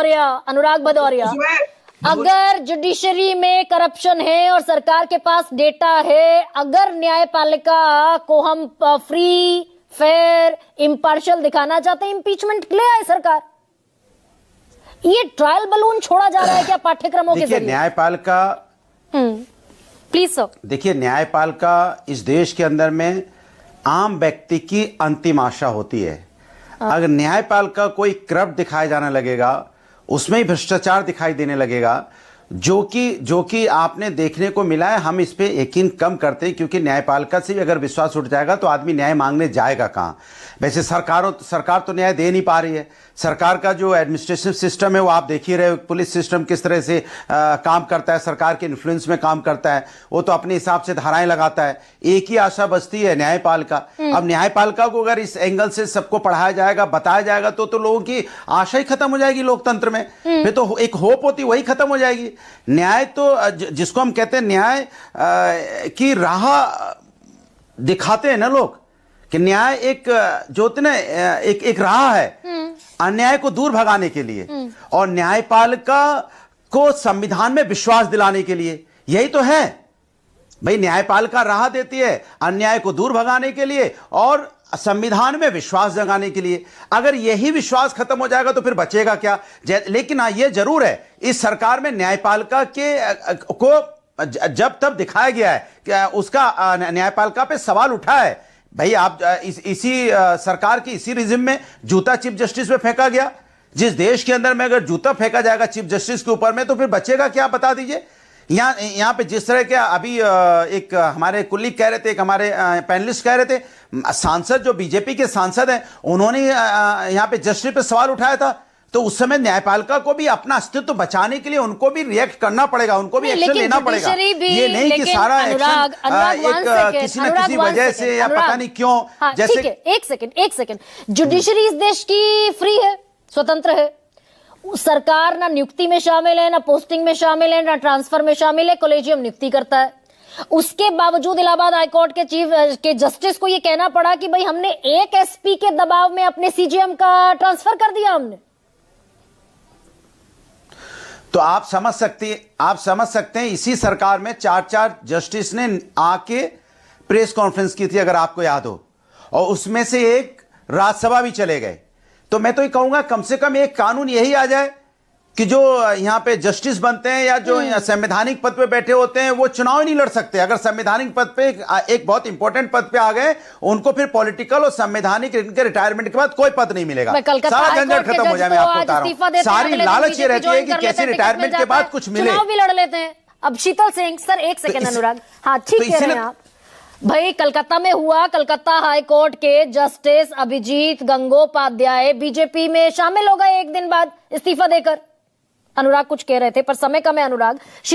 अनुराग भदौरिया, अगर जुडिशरी में करप्शन है और सरकार के पास डेटा है, अगर न्यायपालिका को हम फ्री फेयर इम्पार्शियल दिखाना चाहते हैं, इम्पीचमेंट ले आए सरकार। ये ट्रायल बलून छोड़ा जा रहा है क्या पाठ्यक्रमों के जरिए? न्यायपालिका, प्लीज सर। देखिए, न्यायपालिका इस देश के अंदर में आम व्यक्ति की अंतिम आशा होती है। अगर न्यायपालिका कोई करप्ट दिखाया जाने लगेगा, उसमें ही भ्रष्टाचार दिखाई देने लगेगा, जो कि आपने देखने को मिला है। हम इस पे यकीन कम करते हैं, क्योंकि न्यायपालिका से भी अगर विश्वास उठ जाएगा तो आदमी न्याय मांगने जाएगा कहाँ। वैसे सरकार तो न्याय दे नहीं पा रही है। सरकार का जो एडमिनिस्ट्रेटिव सिस्टम है वो आप देख ही रहे हो, पुलिस सिस्टम किस तरह से काम करता है, सरकार के इन्फ्लुएंस में काम करता है। वो तो अपने हिसाब से धाराएं लगाता है। एक ही आशा बचती है, न्यायपालिका। अब न्यायपालिका को अगर इस एंगल से सबको पढ़ाया जाएगा, बताया जाएगा, तो लोगों की आशा ही खत्म हो जाएगी लोकतंत्र में। फिर तो एक होप होती, वही खत्म हो जाएगी। न्याय तो जिसको हम कहते हैं न्याय की राह दिखाते हैं ना लोग, कि न्याय एक जो होते ना एक राह है अन्याय को दूर भगाने के लिए, और न्यायपालिका को संविधान में विश्वास दिलाने के लिए। यही तो है भाई, न्यायपालिका राह देती है अन्याय को दूर भगाने के लिए और संविधान में विश्वास जगाने के लिए। अगर यही विश्वास खत्म हो जाएगा तो फिर बचेगा क्या? लेकिन यह जरूर है, इस सरकार में न्यायपालिका को जब तब दिखाया गया है कि उसका न्यायपालिका पे सवाल उठा है। भाई, आप इसी सरकार की इसी रिजिम में जूता चीफ जस्टिस पे फेंका गया। जिस देश के अंदर में अगर जूता फेंका जाएगा चीफ जस्टिस के ऊपर में, तो फिर बचेगा क्या? बता दीजिए। यहाँ पे जिस तरह के अभी एक हमारे कुलीग कह रहे थे, एक हमारे पैनलिस्ट कह रहे थे, सांसद जो बीजेपी के सांसद हैं, उन्होंने यहाँ पे जस्टिस पे सवाल उठाया था। तो उस समय न्यायपालिका को भी अपना अस्तित्व बचाने के लिए उनको भी रिएक्ट करना पड़ेगा, उनको भी एक्शन लेना पड़ेगा। ये नहीं कि सारा एक्शन किसी न किसी वजह से या पता नहीं क्यों। जैसे एक सेकेंड, जुडिशरी इस देश की फ्री है, स्वतंत्र है। सरकार ना नियुक्ति में शामिल है, ना पोस्टिंग में शामिल है, ना ट्रांसफर में शामिल है। कॉलेजियम नियुक्ति करता है। उसके बावजूद इलाहाबाद हाईकोर्ट के चीफ के जस्टिस को यह कहना पड़ा कि भाई हमने एक एसपी के दबाव में अपने सीजीएम का ट्रांसफर कर दिया हमने। तो आप समझ सकते हैं इसी सरकार में 4 जस्टिस ने आके प्रेस कॉन्फ्रेंस की थी, अगर आपको याद हो, और उसमें से एक राज्यसभा भी चले गए। तो मैं तो ये कहूंगा, कम से कम एक कानून यही आ जाए कि जो यहां पे जस्टिस बनते हैं या जो संवैधानिक पद पे बैठे होते हैं, वो चुनाव नहीं लड़ सकते। अगर संवैधानिक पद पे एक बहुत इंपॉर्टेंट पद पे आ गए, उनको फिर पॉलिटिकल और संवैधानिक इनके रिटायरमेंट के बाद कोई पद नहीं मिलेगा। सारा झंझट खत्म हो जाए। मैं आपको बता रहा हूं, सारी लालच ये रहती है कि कैसे रिटायरमेंट के बाद कुछ मिले। चुनाव भी लड़ लेते हैं। अब शीतल सिंह सर, एक सेकेंड अनुराग, हाँ ठीक कह रहे हैं आप भाई। कलकत्ता में हुआ, कलकत्ता हाईकोर्ट के जस्टिस अभिजीत गंगोपाध्याय बीजेपी में शामिल हो गए एक दिन बाद इस्तीफा देकर। अनुराग कुछ कह रहे थे पर समय कम है अनुराग।